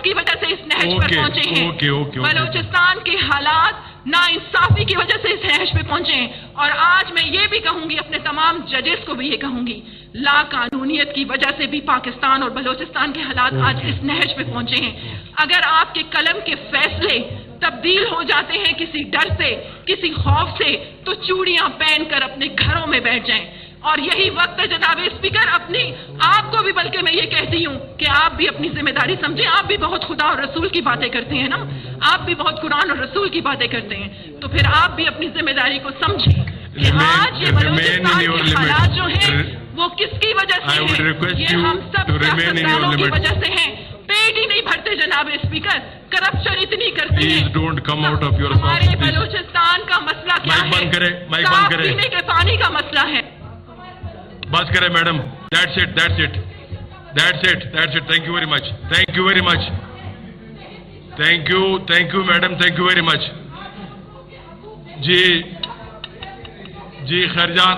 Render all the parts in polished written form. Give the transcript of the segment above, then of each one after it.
की वजह से इस नहज पर पहुंचे हैं। बलूचिस्तान के हालात नाइंसाफी की वजह से इस नहज पे पहुंचे हैं। और आज मैं ये भी कहूंगी, अपने तमाम जजेस को भी ये कहूंगी, लाकानूनियत की वजह से भी पाकिस्तान और बलूचिस्तान के हालात आज इस नहज पे पहुंचे हैं। अगर आपके कलम के फैसले तब्दील हो जाते हैं किसी डर से, किसी खौफ से, तो चूड़ियां पहनकर अपने घरों में बैठ जाएं। और यही वक्त है जनाब स्पीकर, अपनी आपको भी, बल्कि मैं ये कहती हूँ कि आप भी अपनी जिम्मेदारी समझें। आप भी बहुत खुदा और रसूल की बातें करते हैं ना, आप भी बहुत कुरान और रसूल की बातें करते हैं, तो फिर आप भी अपनी जिम्मेदारी को समझें कि आज ये बलूचिस्तान के हालात जो हैं वो किसकी वजह से हैं? ये हम सब सियासतदानों की वजह से हैं। पेट ही नहीं भरते जनाब स्पीकर, करप्शन इतनी करती है। हमारे बलूचिस्तान का मसला क्या है? साफ पीने के पानी का मसला है। बस करें madam, that's it, thank you very much, thank you madam, thank you very much। जी Khairjan,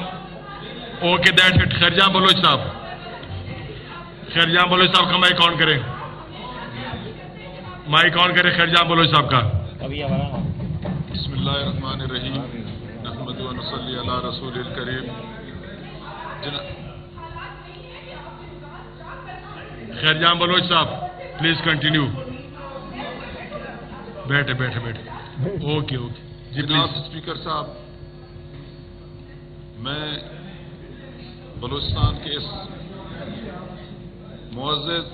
okay, that's it। Khairjan Baloch साहब का माइक ऑन करें, खैरजान बलोच साहब का। बिस्मिल्लाहिर्रहमानिर्रहीम, नहमदु व नसल्ली अला रसूलिल करीम। खैरजान बलोच साहब, प्लीज कंटिन्यू। बैठे। ओके जी, जनाब स्पीकर साहब, मैं बलूचिस्तान के इस मुअज़्ज़ज़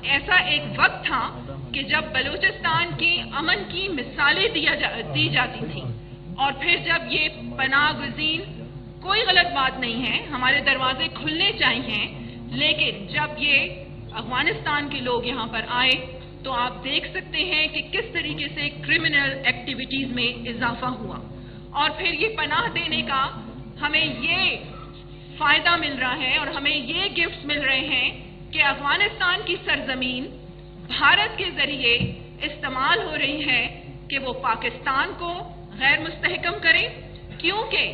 ऐसा एक वक्त था कि जब बलूचिस्तान के अमन की मिसालें दी जाती थी, और फिर जब ये पनाह गुज़ीन, कोई गलत बात नहीं है, हमारे दरवाजे खुलने चाहिए, लेकिन जब ये अफगानिस्तान के लोग यहाँ पर आए तो आप देख सकते हैं कि किस तरीके से क्रिमिनल एक्टिविटीज में इजाफा हुआ। और फिर ये पनाह देने का हमें ये फायदा मिल रहा है और हमें ये गिफ्ट्स मिल रहे हैं कि अफगानिस्तान की सरजमीन भारत के जरिए इस्तेमाल हो रही है कि वो पाकिस्तान को गैर मुस्तहकम करे, क्योंकि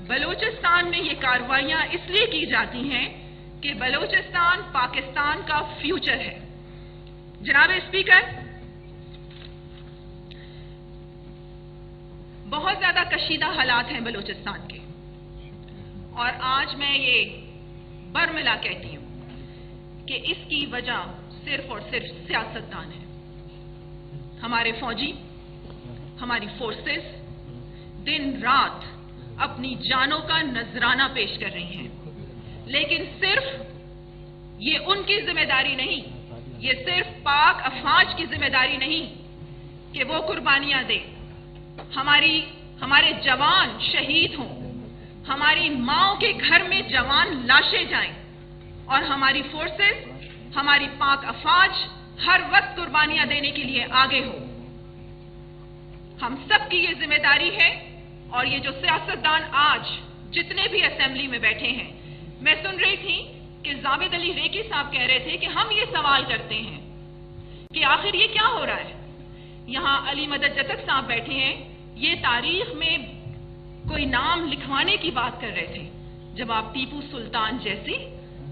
बलूचिस्तान में ये कार्रवाइयां इसलिए की जाती हैं कि बलूचिस्तान पाकिस्तान का फ्यूचर है। जनाब स्पीकर, बहुत ज्यादा कशीदा हालात हैं बलूचिस्तान के, और आज मैं ये बरमिला कहती हूं कि इसकी वजह सिर्फ और सिर्फ सियासतदान है। हमारे फौजी, हमारी फोर्सेस दिन रात अपनी जानों का नजराना पेश कर रही हैं, लेकिन सिर्फ ये उनकी जिम्मेदारी नहीं, ये सिर्फ पाक अफवाज की जिम्मेदारी नहीं कि वो कुर्बानियां दे, हमारे जवान शहीद हों, हमारी माओं के घर में जवान लाशें जाएं, और हमारी फोर्सेस, हमारी पाक अफवाज हर वक्त कुर्बानियां देने के लिए आगे हो। हम सब की ये जिम्मेदारी है। और ये जो सियासतदान आज जितने भी असेंबली में बैठे हैं, मैं सुन रही थी कि जावेद अली रेकी साहब कह रहे थे कि हम ये सवाल करते हैं कि आखिर ये क्या हो रहा है। यहां अली मदद जतक साहब बैठे हैं, ये तारीख में कोई नाम लिखवाने की बात कर रहे थे। जब आप टीपू सुल्तान जैसी,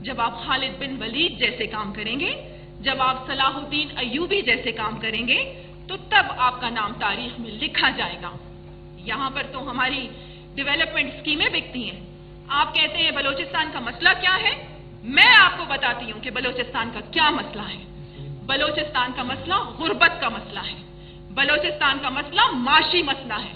जब आप खालिद बिन वलीद जैसे काम करेंगे, जब आप सलाहुद्दीन अय्यूबी जैसे काम करेंगे, तो तब आपका नाम तारीख में लिखा जाएगा। यहां पर तो हमारी डेवलपमेंट स्कीमें बिकती हैं। आप कहते हैं बलूचिस्तान का मसला क्या है, मैं आपको बताती हूं कि बलूचिस्तान का क्या मसला है। बलूचिस्तान का मसला गुर्बत का मसला है, बलूचिस्तान का मसला माशी मसला है।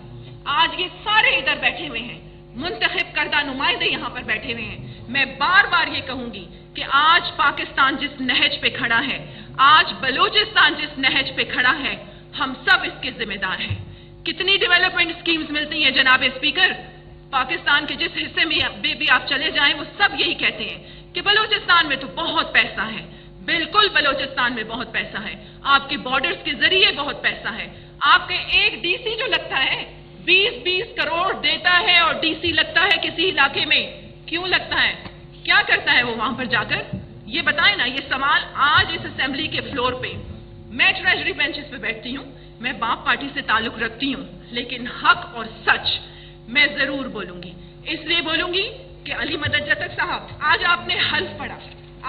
आज ये सारे इधर बैठे हुए हैं, मुंतखब करदा नुमाइंदे यहां पर बैठे हुए हैं। मैं बार बार ये कहूंगी कि आज पाकिस्तान जिस नहज पे खड़ा है, आज बलूचिस्तान जिस नहज पे खड़ा है, हम सब इसके जिम्मेदार हैं। कितनी डेवलपमेंट स्कीम्स मिलती हैं जनाब स्पीकर, पाकिस्तान के जिस हिस्से में भी आप चले जाएं, वो सब यही कहते हैं کہ بلوچستان میں تو بہت پیسہ ہے. بالکل بلوچستان میں بہت پیسہ ہے. آپ کے بارڈرز کے ذریعے بہت پیسہ ہے. آپ کے ایک ڈی سی جو لگتا ہے 20-20 کروڑ دیتا ہے اور ڈی سی لگتا ہے کسی علاقے میں. کیوں لگتا ہے؟ کیا کرتا ہے وہ وہاں پر جا کر؟ یہ بتائیں نا. یہ سوال آج اس اسمبلی کے فلور پہ. میں ٹریجری بینچز پہ بیٹھتی ہوں, میں باپ پارٹی سے تعلق رکھتی ہوں, لیکن حق اور سچ میں ضرور بولوں گی. اس لیے بولوں گی کہ علی مدد جتک صاحب, آج آپ نے حلف پڑھا,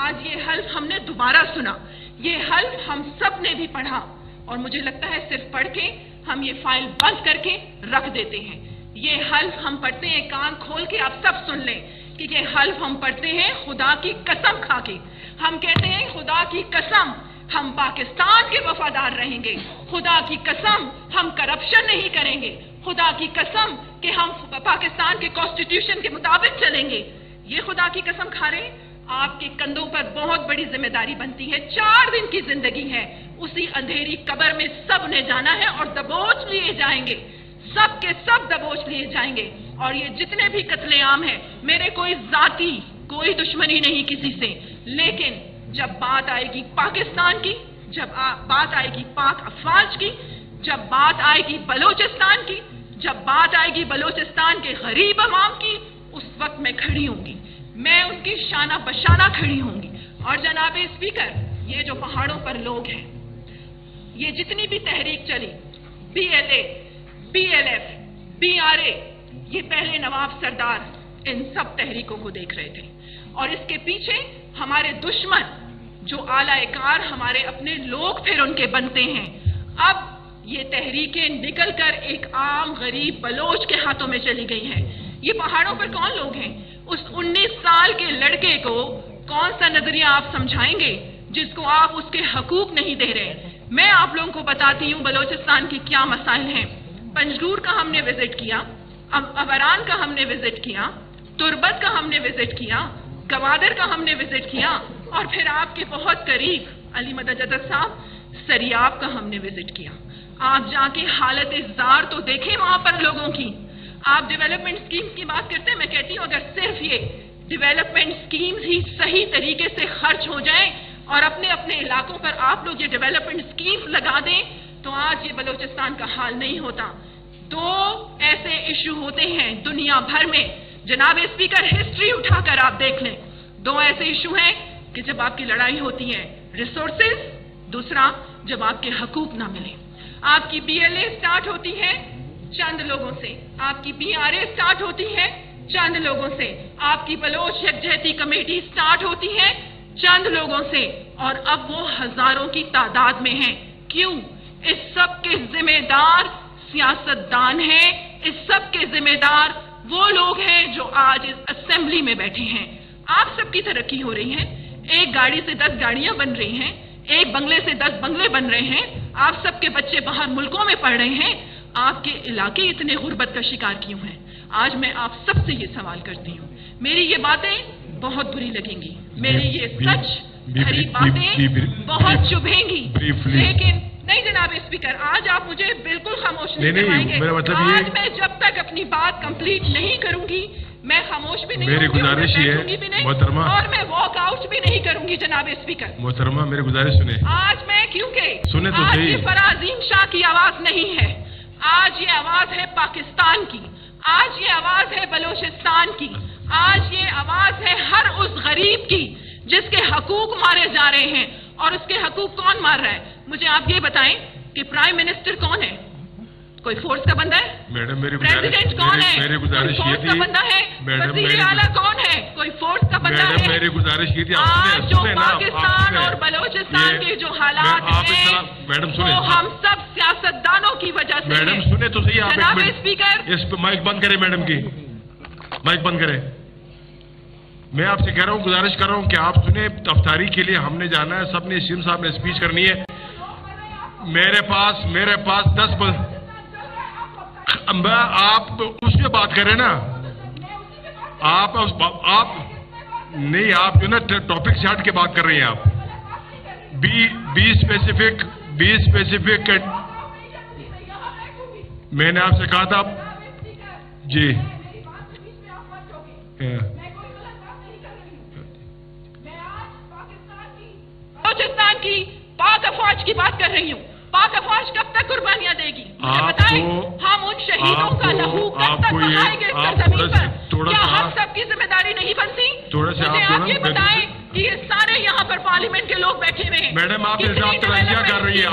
آج یہ حلف ہم نے دوبارہ سنا, یہ حلف ہم سب نے بھی پڑھا, اور مجھے لگتا ہے صرف پڑھ کے ہم یہ فائل بند کر کے رکھ دیتے ہیں. یہ حلف ہم پڑھتے ہیں, کان کھول کے آپ سب سن لیں کہ یہ حلف ہم پڑھتے ہیں خدا کی قسم کھا کے. ہم کہتے ہیں خدا کی قسم ہم پاکستان کے وفادار رہیں گے, خدا کی قسم ہم کرپشن نہیں کریں گے, خدا کی قسم کہ ہم پاکستان کے کانسٹیٹیوشن کے مطابق چلیں گے. یہ خدا کی قسم کھا رہے ہیں. آپ کے کندھوں پر بہت بڑی ذمہ داری بنتی ہے. 4 دن کی زندگی ہے, اسی اندھیری قبر میں سب نے جانا ہے اور دبوچ لیے جائیں گے, سب کے سب دبوچ لیے جائیں گے. اور یہ جتنے بھی قتل عام ہیں, میرے کوئی ذاتی کوئی دشمنی نہیں کسی سے, لیکن جب بات آئے گی پاکستان کی, جب بات آئے گی پاک افواج کی, جب بات آئے گی بلوچستان کی, جب بات آئے گی بلوچستان کے غریب عوام کی, اس وقت میں کھڑی ہوں گی, میں ان کی شانہ بشانہ کھڑی ہوں گی. اور جناب اسپیکر, یہ جو پہاڑوں پر لوگ ہیں, یہ جتنی بھی تحریک چلی, BLA, BLF, BRA, یہ پہلے نواب سردار ان سب تحریکوں کو دیکھ رہے تھے, اور اس کے پیچھے ہمارے دشمن جو اعلی کار ہمارے اپنے لوگ پھر ان کے بنتے ہیں. اب یہ تحریکیں نکل کر ایک عام غریب بلوچ کے ہاتھوں میں چلی گئی ہیں. یہ پہاڑوں پر کون لوگ ہیں؟ اس 19 سال کے لڑکے کو کون سا نظریہ آپ سمجھائیں گے جس کو آپ اس کے حقوق نہیں دے رہے؟ میں آپ لوگوں کو بتاتی ہوں بلوچستان کی کیا مسائل ہیں. پنجگور کا ہم نے وزٹ کیا, ابران کا ہم نے وزٹ کیا, تربت کا ہم نے وزٹ کیا, گوادر کا ہم نے وزٹ کیا, اور پھر آپ کے بہت قریب علی مدد جتک صاحب سریاب کا ہم نے وزٹ کیا. آپ جا کے حالت زار تو دیکھیں وہاں پر لوگوں کی. آپ ڈیولپمنٹ سکیمز کی بات کرتے ہیں, میں کہتی ہوں اگر صرف یہ ڈیولپمنٹ سکیمز ہی صحیح طریقے سے خرچ ہو جائیں اور اپنے اپنے علاقوں پر آپ لوگ یہ ڈیولپمنٹ سکیمز لگا دیں تو آج یہ بلوچستان کا حال نہیں ہوتا. 2 ایسے ایشو ہوتے ہیں دنیا بھر میں, جناب اسپیکر ہسٹری اٹھا کر آپ دیکھ لیں, 2 ایسے ایشو ہیں کہ جب آپ کی لڑائی ہوتی ہے ریسورسز, دوسرا جب آپ کے حقوق نہ ملیں. آپ کی BLA سٹارٹ ہوتی ہے چند لوگوں سے, آپ کی BRA سٹارٹ ہوتی ہے چند لوگوں سے, آپ کی بلوچ یکجہتی کمیٹی سٹارٹ ہوتی ہے چند لوگوں سے, اور اب وہ ہزاروں کی تعداد میں ہیں. کیوں؟ اس سب کے ذمہ دار سیاستدان ہیں, اس سب کے ذمہ دار وہ لوگ ہیں جو آج اس اسمبلی میں بیٹھے ہیں. آپ سب کی ترقی ہو رہی ہے, ایک گاڑی سے 10 گاڑیاں بن رہی ہیں, ایک بنگلے سے 10 بنگلے بن رہے ہیں, آپ سب کے بچے باہر ملکوں میں پڑھ رہے ہیں. آپ کے علاقے اتنے غربت کا شکار کیوں ہیں؟ آج میں آپ سب سے یہ سوال کرتی ہوں. میری یہ باتیں بہت بری لگیں گی, میری یہ سچ بھری باتیں بہت چبھیں گی, لیکن نہیں جناب اسپیکر, آج آپ مجھے بالکل خاموش نہیں کروائیں گے. آج میں جب تک اپنی بات کمپلیٹ نہیں کروں گی میں خاموش بھی نہیں ہوں گی, اور میں واک آؤٹ بھی نہیں کروں گی. جناب اسپیکر محترمہ میری گزارش سنیں. آج میں کیونکہ آج یہ فرازین شاہ کی آواز نہیں ہے, آج یہ آواز ہے پاکستان کی, آج یہ آواز ہے بلوچستان کی, آج یہ آواز ہے ہر اس غریب کی جس کے حقوق مارے جا رہے ہیں. اور اس کے حقوق کون مار رہا ہے؟ مجھے آپ یہ بتائیں کہ پرائم منسٹر کون ہے؟ کوئی فورس کا بندہ ہے؟ میڈم میری پریزیڈنٹ کون ہے؟ میری گزارش یہ تھی. کا بندہ ہے؟ وزیر اعلیٰ کون ہے؟ کوئی فورس کا بندہ ہے؟ میری گزارش یہ تھی. آج جو پاکستان اور بلوچستان کے جو حالات ہیں میڈم وہ ہم سب سیاستدانوں کی وجہ سے. میڈم سنیں تو صحیح. آپ جناب اسپیکر اس پہ مائک بند کریں, میڈم کی مائک بند کریں. میں آپ سے کہہ رہا ہوں, گزارش کر رہا ہوں کہ آپ سنیں. افطاری کے لیے ہم نے جانا ہے, سب نے شیم صاحب نے اسپیچ کرنی ہے. میرے پاس 10 آپ اس پہ بات کریں نا. آپ نہیں, آپ جو نا ٹاپک سے ہٹ کے بات کر رہی ہیں. آپ بی اسپیسیفک میں نے آپ سے کہا تھا. جی बलूचिस्तान की पाक अफवाज की बात कर रही हूँ। पाक अफवाज कब तक कुर्बानियां देगी? मुझे बताएं, हम उन शहीदों का लहू कब तक बहाएंगे इस सरजमीन पर? क्या हम सबकी जिम्मेदारी नहीं बनती? मुझे आप ये बताएं कि ये सारे यहाँ पर पार्लियामेंट के लोग बैठे हुए हैं। मैडम, आप इल्जाम तराशियां कर रही है,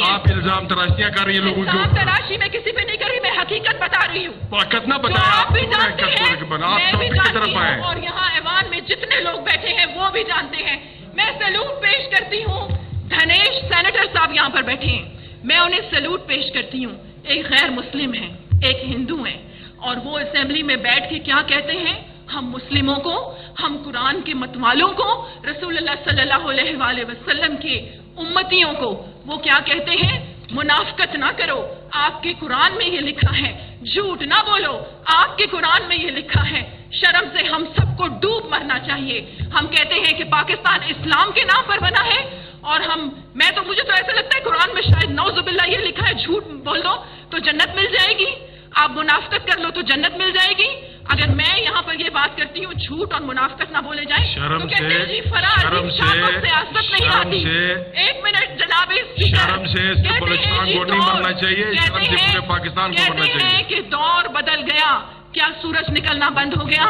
आप इल्जाम तराशियां कर रही है लोगों को। इल्जाम तराशी मैं किसी पे नहीं कर रही, मैं हकीकत बता रही हूँ। कितना बताया? आप भी जानते हैं, मैं भी जानती हूँ, आए और यहाँ ऐवान में जितने लोग बैठे हैं वो भी जानते हैं। मैं सैल्यूट पेश करती हूँ, धनेश सेनेटर साहब यहाँ पर बैठे हैं, मैं उन्हें सैल्यूट पेश करती हूँ। एक गैर मुस्लिम है, एक हिंदू है, और वो असेंबली में बैठ के क्या कहते हैं? हम मुस्लिमों को, हम कुरान के मतवालों को, रसूलुल्लाह सल्लल्लाहु अलैहि वसल्लम के उम्मतियों को वो क्या कहते हैं? मुनाफकत ना करो, आपके कुरान में ये लिखा है। झूठ ना बोलो, आपके कुरान में ये लिखा है। शर्म से हम सबको डूब मरना चाहिए। हम कहते हैं कि पाकिस्तान इस्लाम के नाम पर बना है, और मुझे तो ऐसा लगता है कुरान में शायद नौजुबिल्लाह ये लिखा है, झूठ बोल दो तो जन्नत मिल जाएगी, आप मुनाफकत कर लो तो जन्नत मिल जाएगी। अगर मैं यहाँ पर ये बात करती हूँ झूठ और मुनाफकत ना बोले जाए तो कहते हैं जी फरार सियासत नहीं आती। एक मिनट जनाब शर्म से बलूचिस्तान को नहीं मरना चाहिए, शर्म से पूरे पाकिस्तान को मरना चाहिए। कि दौर बदल गया, क्या सूरज निकलना बंद हो गया?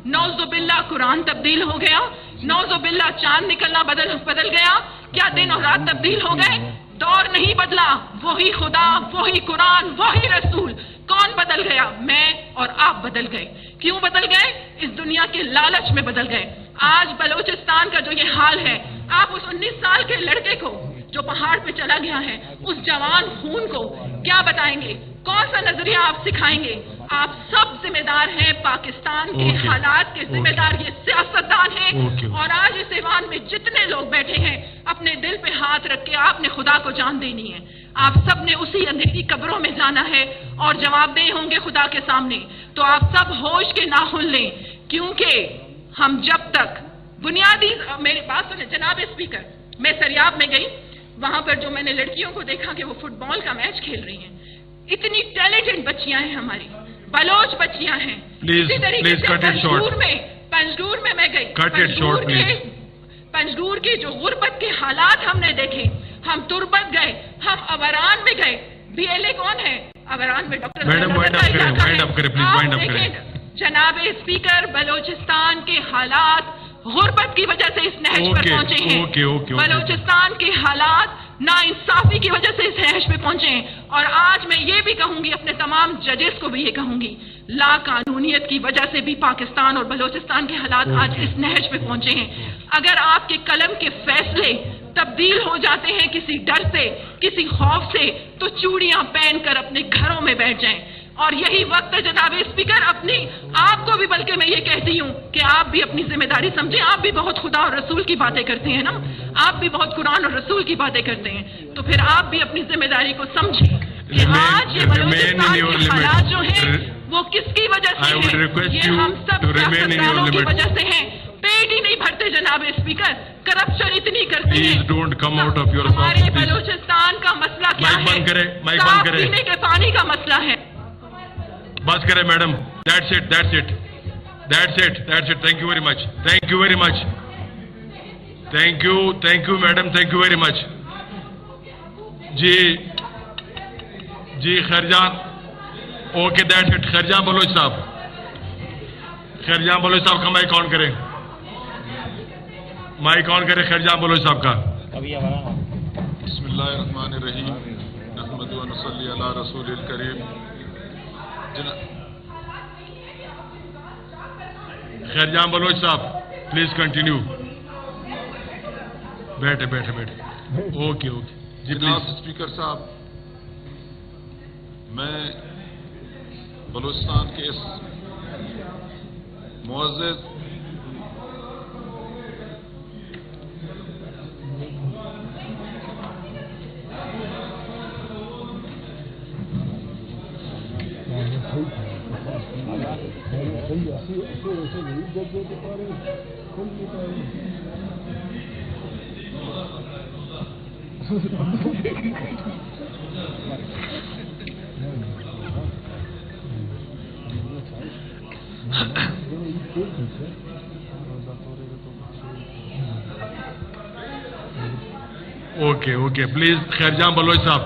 नौजुबिल्लाह कुरान तब्दील हो गया, नौजुबिल्लाह चांद निकलना बदल गया, क्या दिन और रात तब्दील हो गए? दौर नहीं बदला, वही खुदा, वही कुरान, वही रसूल। कौन बदल गया? मैं और आप बदल गए। क्यों बदल गए? इस दुनिया के लालच में बदल गए। आज बलूचिस्तान का जो ये हाल है, आप उस 19 साल के लड़के को जो पहाड़ पे चला गया है, उस जवान खून को क्या बताएंगे? कौन सा नजरिया आप सिखाएंगे? आप सब जिम्मेदार हैं, पाकिस्तान के हालात के जिम्मेदार ये सियासतदान हैं। और आज इस ऐवान में जितने लोग बैठे हैं, अपने दिल पे हाथ रख के आपने खुदा को जान देनी है। आप सब ने उसी अंधेरी कब्रों में जाना है और जवाबदेह होंगे खुदा के सामने। तो आप सब होश के नाखून लें, क्योंकि हम जब तक बुनियादी, मेरी बात सुने जनाब स्पीकर, मैं सरियाब में गई, वहां पर जो मैंने लड़कियों को देखा कि वो फुटबॉल का मैच खेल रही हैं। इतनी टैलेंटेड बच्चियां हैं हमारी, बलोच बच्चियां हैं। इसी तरीके से पंजगूर में मैं गई, पंजगूर की जो गुर्बत के हालात हमने देखे, हम तुर्बत गए, हम अवरान में गए। BLA कौन है? अवरान में डॉक्टर जनाब स्पीकर, बलूचिस्तान के हालात गुर्बत की वजह से इस नहज पर पहुंचे हैं। बलूचिस्तान के हालात नाइंसाफी की वजह से इस नहज पे पहुंचे हैं। और आज मैं ये भी कहूंगी, अपने तमाम जजेस को भी ये कहूंगी, लाकानूनियत की वजह से भी पाकिस्तान और बलूचिस्तान के हालात आज इस नहज पे पहुंचे हैं। अगर आपके कलम के फैसले तब्दील हो जाते हैं किसी डर से, किसी खौफ से, तो चूड़ियां पहनकर अपने घरों में बैठ जाएं। और यही वक्त है जनाब स्पीकर, अपनी आपको भी, बल्कि मैं ये कहती हूँ कि आप भी अपनी जिम्मेदारी समझें। आप भी बहुत खुदा और रसूल की बातें करते हैं ना, आप भी बहुत कुरान और रसूल की बातें करते हैं, तो फिर आप भी अपनी जिम्मेदारी को समझें कि आज ये बलूचिस्तान के हालात जो हैं वो किसकी वजह से है? ये हम सब सियासतदानों की वजह से है। पेट ही नहीं भरते जनाब स्पीकर, करप्शन इतनी करते हैं। हमारे बलूचिस्तान का मसला क्या है? साफ पीने के पानी का मसला है। बस करें madam, that's it. Thank you very much. Thank you madam, thank you very much. जी Khairjan, okay, that's it. Khairjan Baloch साहब का माइक ऑन करें, खैरजान बलोच साहब का। बिस्मिल्लाहिर्रहमानिर्रहीम, नहमदु व नसल्ली अला रसूलिल करीम। खैरजान बलोच साहब, प्लीज कंटिन्यू। बैठे। ओके जी, जनाब स्पीकर साहब, मैं बलूचिस्तान के इस मुअज़्ज़ज़ اوکے اوکے پلیز خیر جام بلوچ صاحب